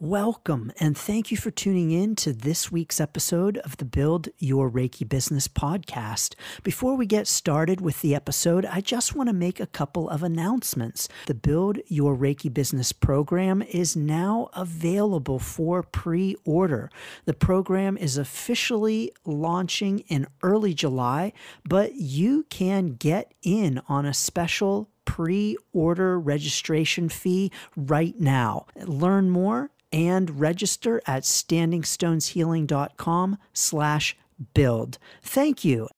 Welcome, and thank you for tuning in to this week's episode of the Build Your Reiki Business podcast. Before we get started with the episode, I just want to make a couple of announcements. The Build Your Reiki Business program is now available for pre-order. The program is officially launching in early July, but you can get in on a special pre-order registration fee right now. Learn more and register at standingstoneshealing.com/build. Thank you.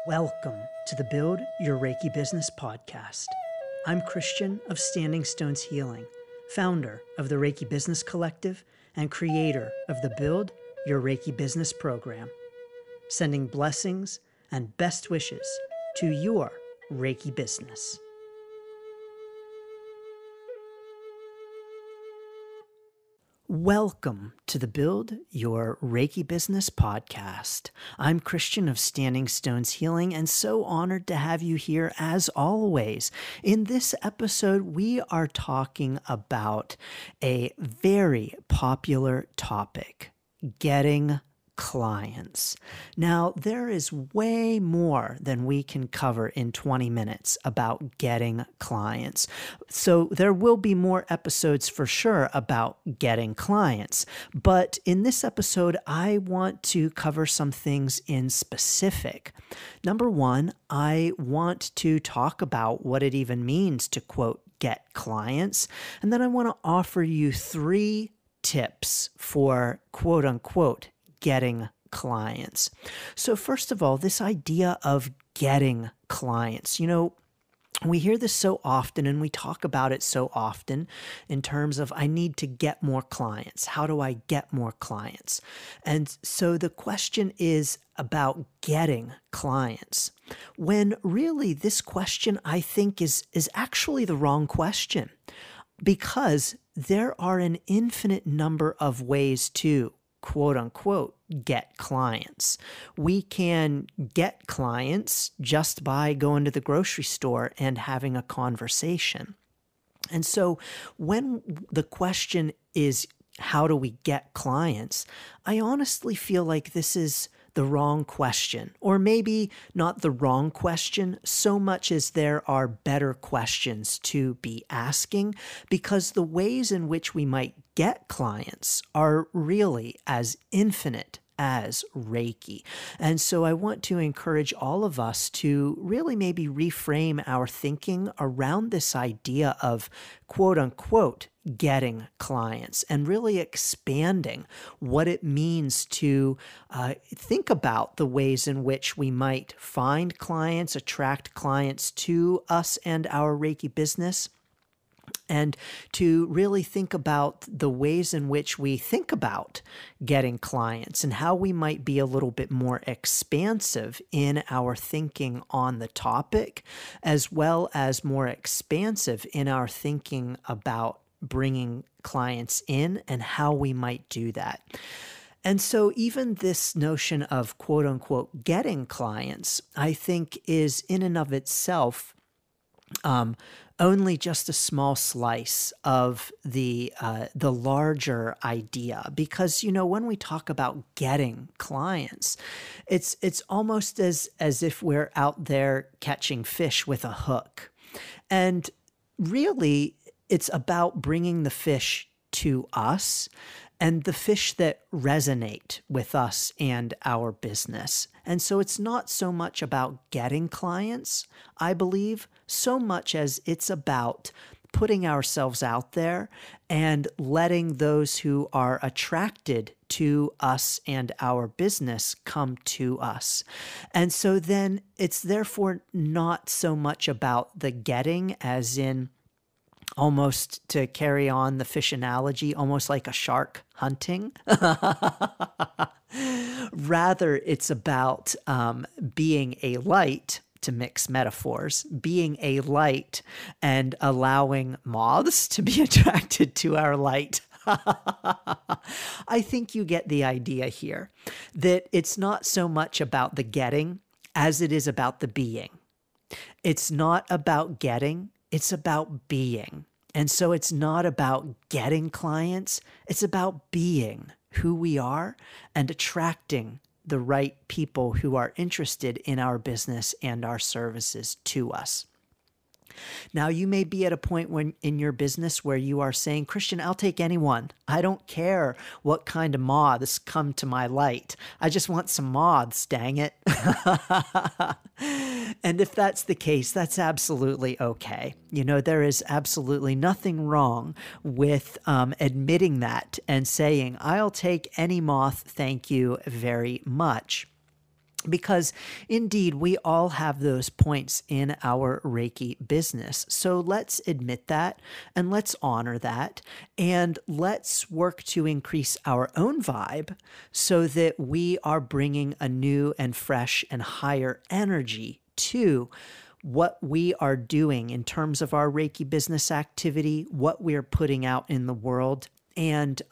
Welcome to the Build Your Reiki Business podcast. I'm Christian of Standing Stones Healing, founder of the Reiki Business Collective and creator of the Build Your Reiki Business program, sending blessings and best wishes to your Reiki business. Welcome to the Build Your Reiki Business podcast. I'm Christian of Standing Stones Healing and so honored to have you here as always. In this episode, we are talking about a very popular topic, getting clients. Now, there is way more than we can cover in 20 minutes about getting clients. So there will be more episodes for sure about getting clients. But in this episode, I want to cover some things in specific. Number one, I want to talk about what it even means to, quote, get clients. And then I want to offer you 3 tips for, quote unquote, getting clients. So first of all, this idea of getting clients, we hear this so often and we talk about it so often in terms of I need to get more clients. How do I get more clients? And so the question is about getting clients, when really this question I think is actually the wrong question, because there are an infinite number of ways to, quote unquote, get clients. We can get clients just by going to the grocery store and having a conversation. And so when the question is, how do we get clients? I honestly feel like this is the wrong question, or maybe not the wrong question so much as there are better questions to be asking, because the ways in which we might get clients are really as infinite as Reiki. And so I want to encourage all of us to really maybe reframe our thinking around this idea of, quote unquote, getting clients, and really expanding what it means to think about the ways in which we might find clients, attract clients to us and our Reiki business, and to really think about the ways in which we think about getting clients and how we might be a little bit more expansive in our thinking on the topic, as well as more expansive in our thinking about bringing clients in and how we might do that. And so even this notion of, quote unquote, getting clients, I think is in and of itself only just a small slice of the larger idea, because when we talk about getting clients, it's almost as if we're out there catching fish with a hook, and really it's about bringing the fish to us and the fish that resonate with us and our business. And so it's not so much about getting clients, I believe, so much as it's about putting ourselves out there and letting those who are attracted to us and our business come to us. And so then it's therefore not so much about the getting, as in, almost to carry on the fish analogy, almost like a shark hunting. Rather, it's about being a light, to mix metaphors, being a light and allowing moths to be attracted to our light. I think you get the idea here, that it's not so much about the getting as it is about the being. It's not about getting, it's about being. And so it's not about getting clients, it's about being who we are and attracting the right people who are interested in our business and our services to us. Now, you may be at a point when in your business where you are saying, Christian, I'll take anyone. I don't care what kind of moths come to my light. I just want some moths, dang it. And if that's the case, that's absolutely okay. There is absolutely nothing wrong with admitting that and saying, I'll take any moth, thank you very much. Because indeed, we all have those points in our Reiki business. So let's admit that and let's honor that. And let's work to increase our own vibe so that we are bringing a new and fresh and higher energy to what we are doing in terms of our Reiki business activity, what we are putting out in the world, and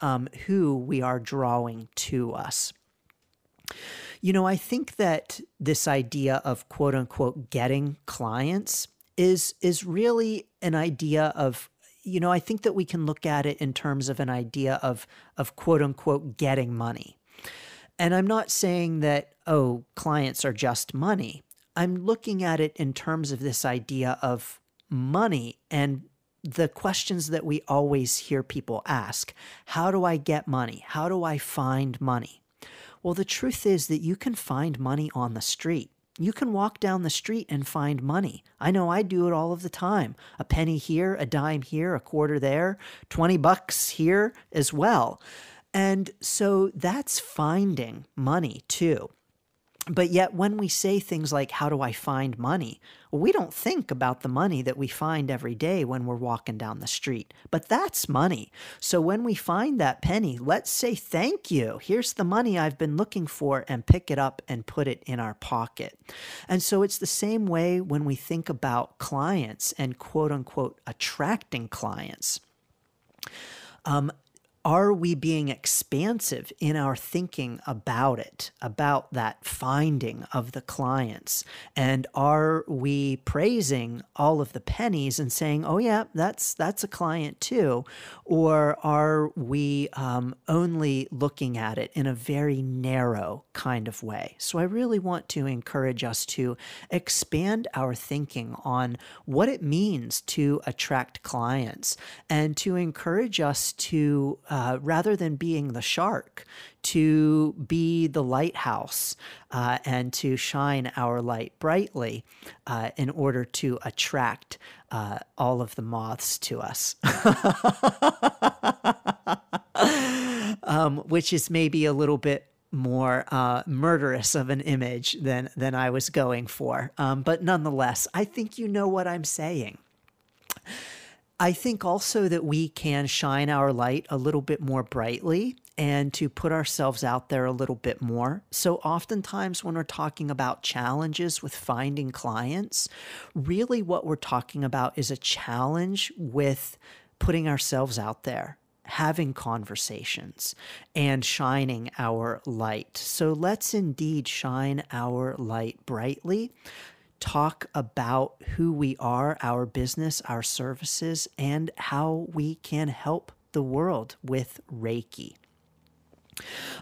who we are drawing to us. I think that this idea of quote unquote getting clients is really an idea of, I think that we can look at it in terms of an idea of quote unquote getting money. And I'm not saying that, clients are just money. I'm looking at it in terms of this idea of money and the questions that we always hear people ask. How do I get money? How do I find money? Well, the truth is that you can find money on the street. You can walk down the street and find money. I know I do it all of the time. A penny here, a dime here, a quarter there, $20 here as well. And so that's finding money too. But yet when we say things like, how do I find money? Well, we don't think about the money that we find every day when we're walking down the street. But that's money. So when we find that penny, let's say thank you. Here's the money I've been looking for, and pick it up and put it in our pocket. And so it's the same way when we think about clients and quote unquote attracting clients. Are we being expansive in our thinking about it, about that finding of the clients? And are we praising all of the pennies and saying, oh yeah, that's a client too? Or are we only looking at it in a very narrow kind of way? So I really want to encourage us to expand our thinking on what it means to attract clients, and to encourage us to rather than being the shark, to be the lighthouse and to shine our light brightly in order to attract all of the moths to us. Which is maybe a little bit more murderous of an image than I was going for. But nonetheless, I think you know what I'm saying. I think also that we can shine our light a little bit more brightly and to put ourselves out there a little bit more. So oftentimes when we're talking about challenges with finding clients, really what we're talking about is a challenge with putting ourselves out there, having conversations, and shining our light. So let's indeed shine our light brightly. Talk about who we are, our business, our services, and how we can help the world with Reiki.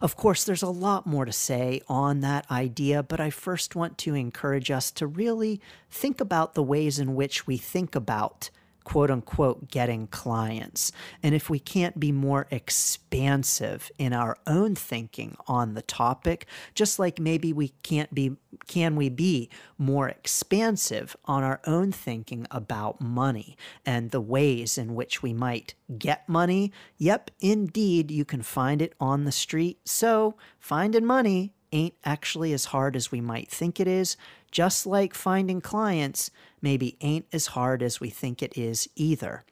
Of course, there's a lot more to say on that idea, but I first want to encourage us to really think about the ways in which we think about quote unquote getting clients. And if we can't be more expansive in our own thinking on the topic, just like maybe can we be more expansive on our own thinking about money and the ways in which we might get money? Yep, indeed, you can find it on the street. So finding money ain't actually as hard as we might think it is, just like finding clients maybe ain't as hard as we think it is either.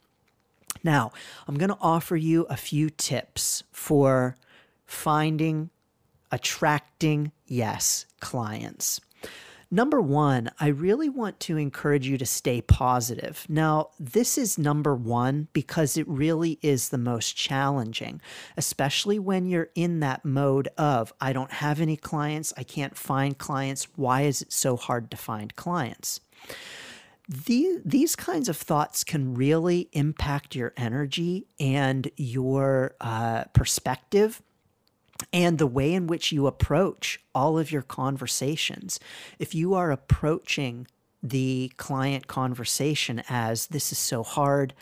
Now, I'm going to offer you a few tips for finding, attracting, clients. Number one, I really want to encourage you to stay positive. Now, this is number one because it really is the most challenging, especially when you're in that mode of, I don't have any clients, I can't find clients. Why is it so hard to find clients? These kinds of thoughts can really impact your energy and your perspective and the way in which you approach all of your conversations. If you are approaching the client conversation as, this is so hard,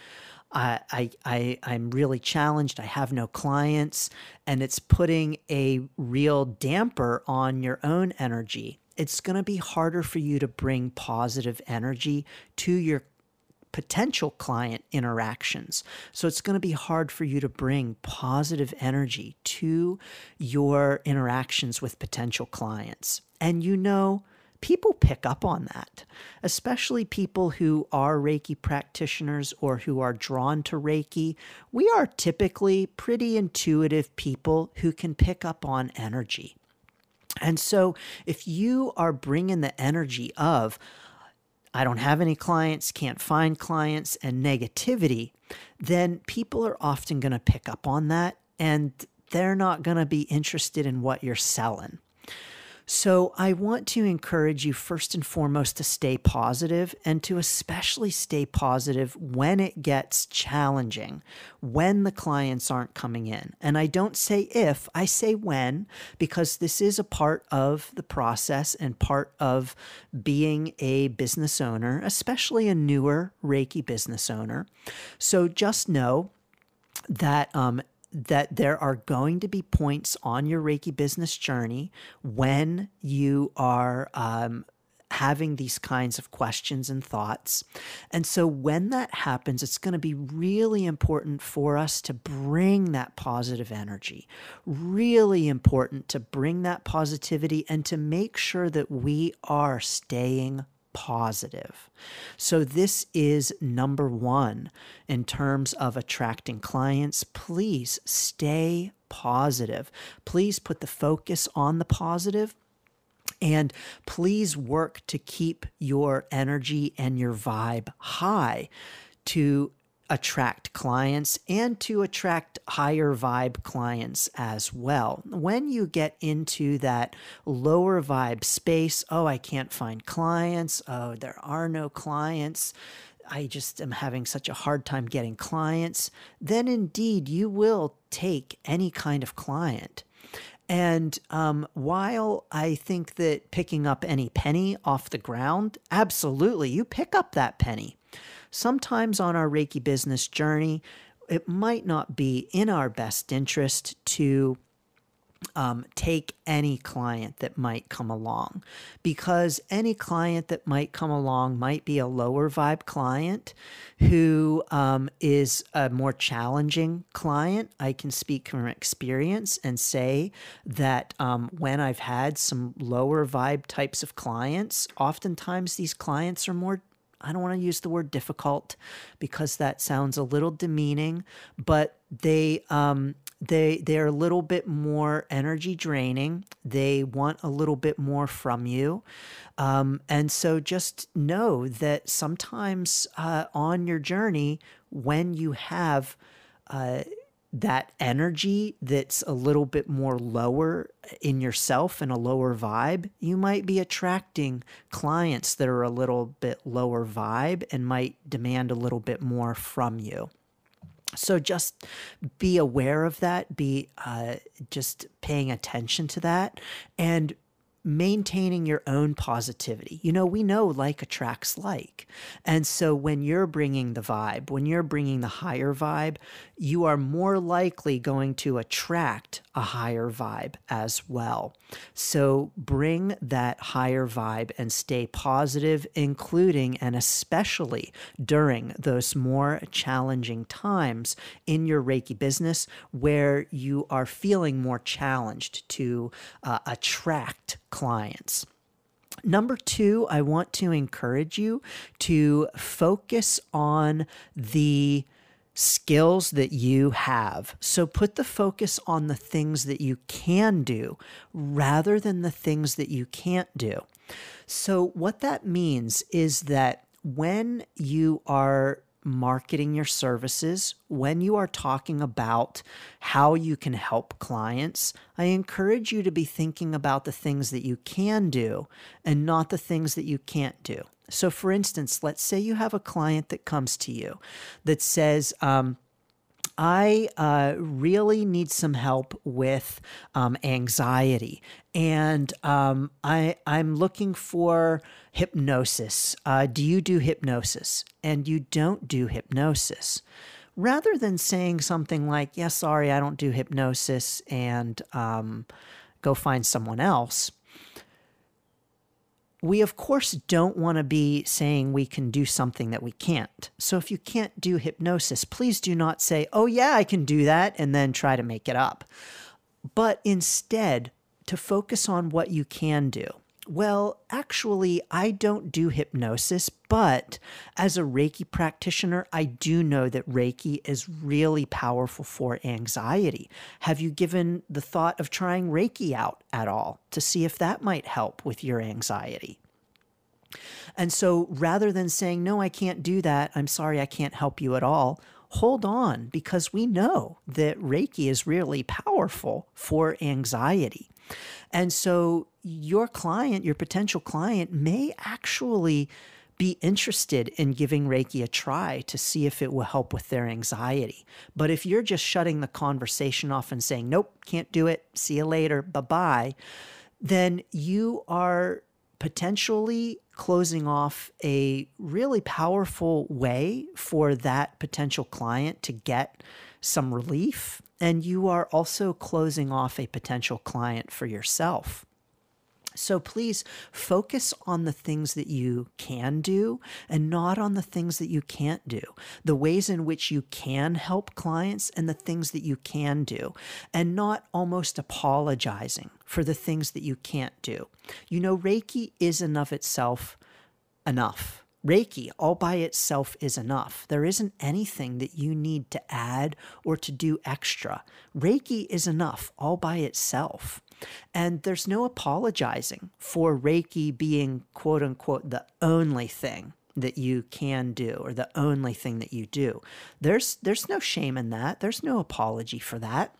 I'm really challenged, I have no clients, and it's putting a real damper on your own energy, it's going to be harder for you to bring positive energy to your potential client interactions. So it's going to be hard for you to bring positive energy to your interactions with potential clients. And people pick up on that, especially people who are Reiki practitioners or who are drawn to Reiki. We are typically pretty intuitive people who can pick up on energy. And so if you are bringing the energy of, I don't have any clients, can't find clients, and negativity, then people are often going to pick up on that, and they're not going to be interested in what you're selling. So I want to encourage you first and foremost to stay positive, and to especially stay positive when it gets challenging, when the clients aren't coming in. And I don't say if, I say when, because this is a part of the process and part of being a business owner, especially a newer Reiki business owner. So just know that that there are going to be points on your Reiki business journey when you are having these kinds of questions and thoughts. And so when that happens, it's going to be really important for us to bring that positive energy, really important to bring that positivity and to make sure that we are staying positive. So this is number one in terms of attracting clients. Please stay positive. Please put the focus on the positive, and please work to keep your energy and your vibe high to attract clients and to attract higher vibe clients as well. When you get into that lower vibe space, oh, I can't find clients, oh, there are no clients, I just am having such a hard time getting clients, then indeed you will take any kind of client. And while I think that picking up any penny off the ground, absolutely, you pick up that penny. Sometimes on our Reiki business journey, it might not be in our best interest to take any client that might come along, because any client that might come along might be a lower vibe client who is a more challenging client. I can speak from experience and say that when I've had some lower vibe types of clients, oftentimes these clients are more, I don't want to use the word difficult because that sounds a little demeaning, but they're a little bit more energy draining. They want a little bit more from you. And so just know that sometimes on your journey, when you have that energy that's a little bit more lower in yourself and a lower vibe, you might be attracting clients that are a little bit lower vibe and might demand a little bit more from you. So just be aware of that, be just paying attention to that, and maintaining your own positivity. You know, we know like attracts like. And so when you're bringing the vibe, when you're bringing the higher vibe, you are more likely going to attract a higher vibe as well. So bring that higher vibe and stay positive, including and especially during those more challenging times in your Reiki business where you are feeling more challenged to attract clients. Number two, I want to encourage you to focus on the skills that you have. So put the focus on the things that you can do rather than the things that you can't do. So what that means is that when you are marketing your services, when you are talking about how you can help clients, I encourage you to be thinking about the things that you can do and not the things that you can't do. So for instance, let's say you have a client that comes to you that says, I really need some help with anxiety, and I'm looking for hypnosis. Do you do hypnosis? And you don't do hypnosis. Rather than saying something like, yeah, sorry, I don't do hypnosis, and go find someone else, we, of course, don't want to be saying we can do something that we can't. So if you can't do hypnosis, please do not say, oh, yeah, I can do that, and then try to make it up. But instead, to focus on what you can do. Well, actually, I don't do hypnosis, but as a Reiki practitioner, I do know that Reiki is really powerful for anxiety. Have you given the thought of trying Reiki out at all to see if that might help with your anxiety? And so rather than saying, no, I can't do that, I'm sorry, I can't help you at all, hold on, because we know that Reiki is really powerful for anxiety. And so your client, your potential client, may actually be interested in giving Reiki a try to see if it will help with their anxiety. But if you're just shutting the conversation off and saying, nope, can't do it, see you later, bye-bye, then you are potentially closing off a really powerful way for that potential client to get some relief. And you are also closing off a potential client for yourself. So please focus on the things that you can do and not on the things that you can't do, the ways in which you can help clients and the things that you can do, and not almost apologizing for the things that you can't do. You know, Reiki is in of itself enough. Reiki all by itself is enough. There isn't anything that you need to add or to do extra. Reiki is enough all by itself. And there's no apologizing for Reiki being, quote unquote, the only thing that you can do or the only thing that you do. There's no shame in that. There's no apology for that.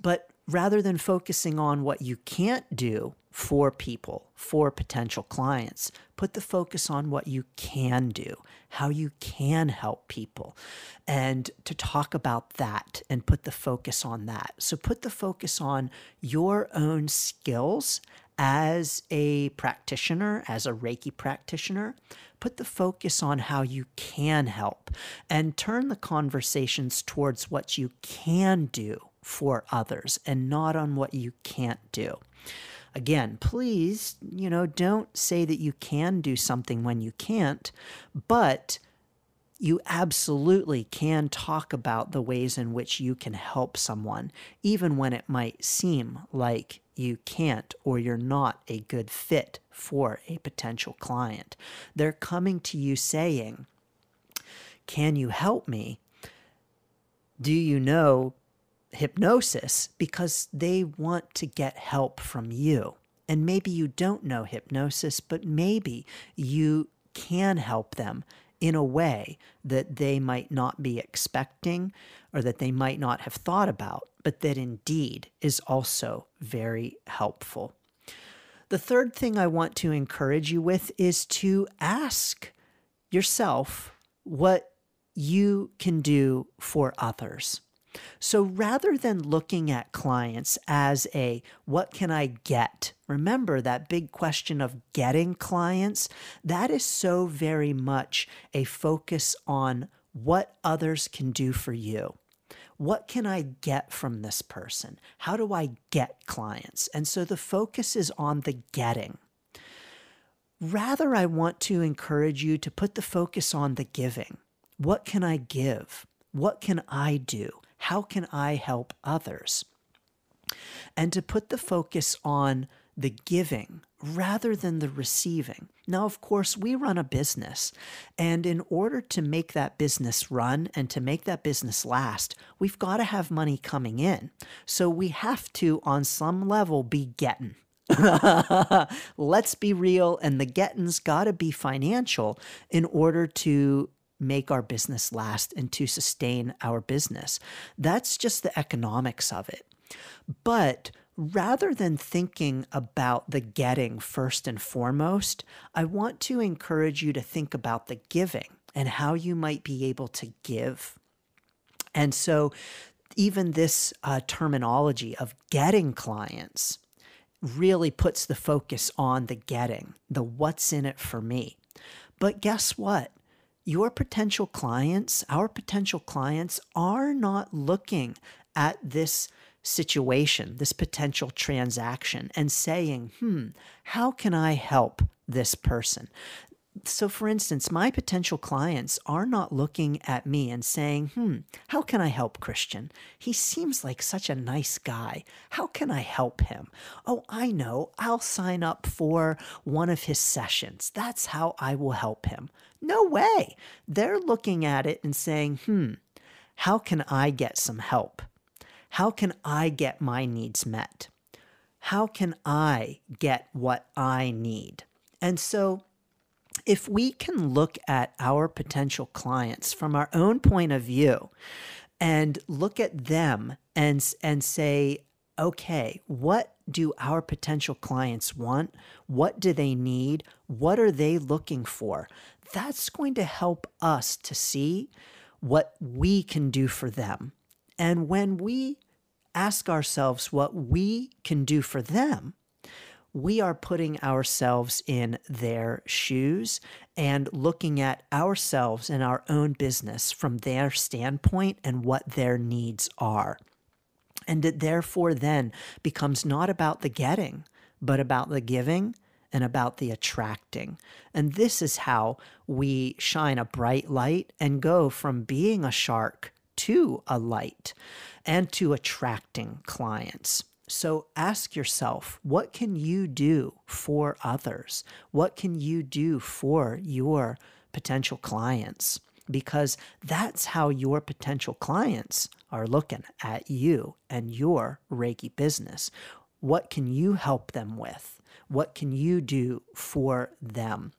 But rather than focusing on what you can't do for people, for potential clients, put the focus on what you can do, how you can help people, and to talk about that and put the focus on that. So put the focus on your own skills as a practitioner, as a Reiki practitioner. Put the focus on how you can help and turn the conversations towards what you can do for others and not on what you can't do. Again, please, don't say that you can do something when you can't, but you absolutely can talk about the ways in which you can help someone, even when it might seem like you can't or you're not a good fit for a potential client. They're coming to you saying, can you help me? Do you know hypnosis? Because they want to get help from you. And maybe you don't know hypnosis, but maybe you can help them in a way that they might not be expecting or that they might not have thought about, but that indeed is also very helpful. The third thing I want to encourage you with is to ask yourself what you can do for others. So rather than looking at clients as what can I get? Remember that big question of getting clients? That is so very much a focus on what others can do for you. What can I get from this person? How do I get clients? And so the focus is on the getting. Rather, I want to encourage you to put the focus on the giving. What can I give? What can I do? How can I help others? And to put the focus on the giving rather than the receiving. Now, of course, we run a business, and in order to make that business run and to make that business last, we've got to have money coming in. So we have to, on some level, be getting. Let's be real, and the getting's got to be financial in order to make our business last and to sustain our business. That's just the economics of it. But rather than thinking about the getting first and foremost, I want to encourage you to think about the giving and how you might be able to give. And so even this terminology of getting clients really puts the focus on the getting, the what's in it for me. But guess what? Your potential clients, our potential clients, are not looking at this situation, this potential transaction, and saying, how can I help this person? So for instance, my potential clients are not looking at me and saying, how can I help Christian? He seems like such a nice guy. How can I help him? Oh, I know. I'll sign up for one of his sessions. That's how I will help him. No way. They're looking at it and saying, how can I get some help? How can I get my needs met? How can I get what I need? And so if we can look at our potential clients from our own point of view and look at them and say, okay, what do our potential clients want? What do they need? What are they looking for? That's going to help us to see what we can do for them. And when we ask ourselves what we can do for them, we are putting ourselves in their shoes and looking at ourselves and our own business from their standpoint and what their needs are. And it therefore then becomes not about the getting, but about the giving and about the attracting. And this is how we shine a bright light and go from being a shark to a light and to attracting clients. So ask yourself, what can you do for others? What can you do for your potential clients? Because that's how your potential clients are looking at you and your Reiki business. What can you help them with? What can you do for them?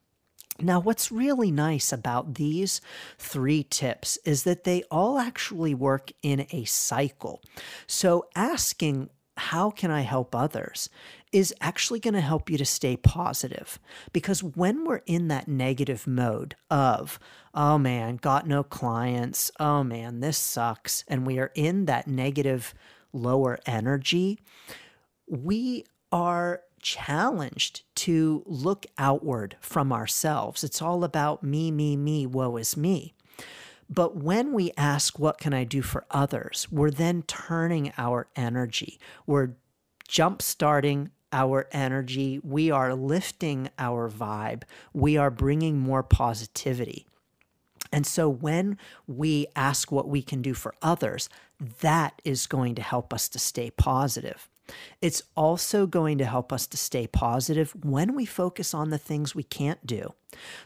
Now, what's really nice about these 3 tips is that they all actually work in a cycle. So asking, how can I help others, is actually going to help you to stay positive. Because when we're in that negative mode of, oh man, got no clients, oh man, this sucks, and we are in that negative, lower energy, we are challenged to look outward from ourselves. It's all about me, woe is me. But when we ask, what can I do for others? We're then turning our energy. We're jump-starting our energy. We are lifting our vibe. We are bringing more positivity. And so when we ask what we can do for others, that is going to help us to stay positive. It's also going to help us to stay positive when we focus on the things we can't do.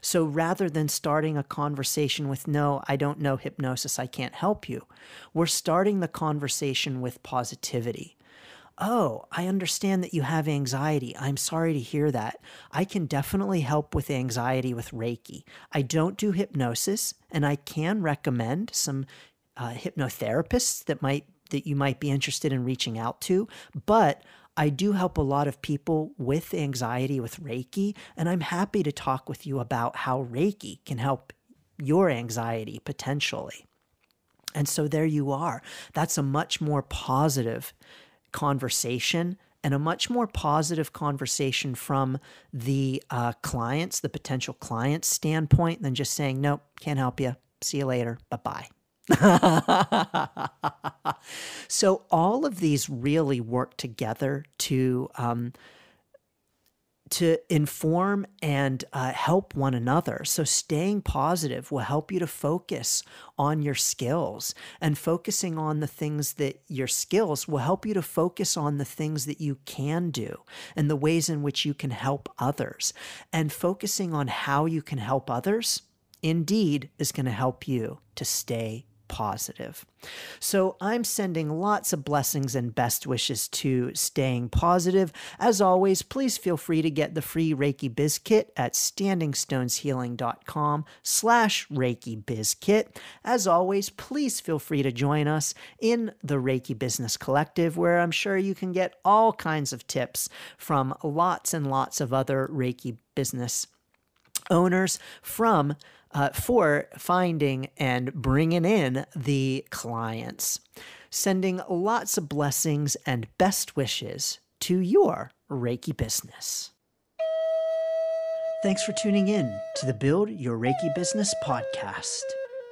So rather than starting a conversation with, no, I don't know hypnosis, I can't help you, we're starting the conversation with positivity. Oh, I understand that you have anxiety. I'm sorry to hear that. I can definitely help with anxiety with Reiki. I don't do hypnosis, and I can recommend some hypnotherapists that you might be interested in reaching out to, but I do help a lot of people with anxiety with Reiki, and I'm happy to talk with you about how Reiki can help your anxiety potentially. And so there you are. That's a much more positive conversation, and a much more positive conversation from the clients, the potential clients' standpoint, than just saying, nope, can't help you. See you later. Bye-bye. So all of these really work together to inform and help one another. So staying positive will help you to focus on your skills, and focusing on the things that your skills will help you to focus on the things that you can do and the ways in which you can help others. And focusing on how you can help others indeed is going to help you to stay positive. So I'm sending lots of blessings and best wishes to staying positive. As always, please feel free to get the free Reiki Biz Kit at standingstoneshealing.com/Reiki Biz Kit. As always, please feel free to join us in the Reiki Business Collective, where I'm sure you can get all kinds of tips from lots and lots of other Reiki business owners for finding and bringing in the clients. Sending lots of blessings and best wishes to your Reiki business. Thanks for tuning in to the Build Your Reiki Business podcast.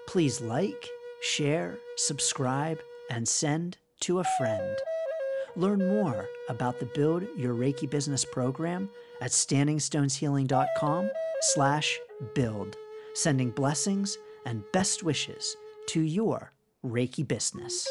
Please like, share, subscribe, and send to a friend. Learn more about the Build Your Reiki Business program at standingstoneshealing.com/build. Sending blessings and best wishes to your Reiki business.